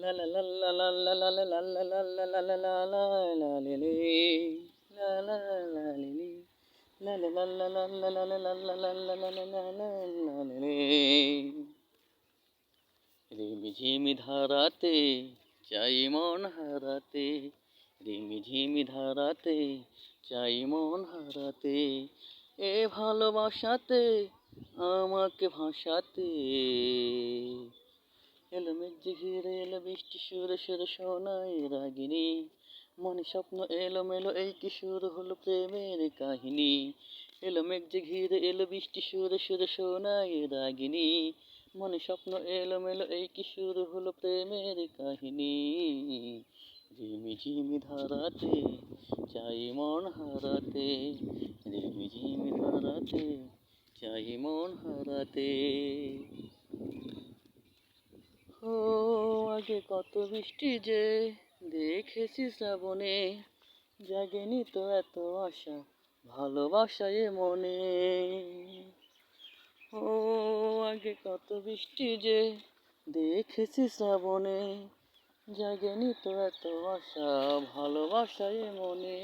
লা লা লা লা লা লা লা লা লা লা লা লা লা লা লা লে লে লা লা লা লে লে লা লা লা লা লা লা লা লা লা লা লা লা লা লা লা লে লে রিমিঝিমি ধারাতে চাই মন হারাতে রিমিঝিমি ধারাতে চাই মন হারাতে এ ভালোবাসাতে আমাকে ভাসাতে এলো মেঘ ঘিরে এলো বৃষ্টি সুরে সুরে শোনাই রাগিনী মনে স্বপ্ন এলো মেলো এই কিশোর হলো প্রেমের কাহিনী এলো মেঘ ঘিরে এলো বৃষ্টি সুরে সুরে শোনাই রাগিনী মনে স্বপ্ন এলো মেলো এই কিশোর হলো প্রেমের কাহিনী ঝিমি ধারাতে চাই মন হারাতে ঝিমি ধারাতে চাই মন হারাতে ও আগে কত বৃষ্টি যে দেখেছি শ্রাবণে জাগেনি তো এত আশা ভালোবাসায় মনে ও আগে কত বৃষ্টি যে দেখেছি শ্রাবণে জাগেনি তো এত আশা ভালোবাসায় মনে।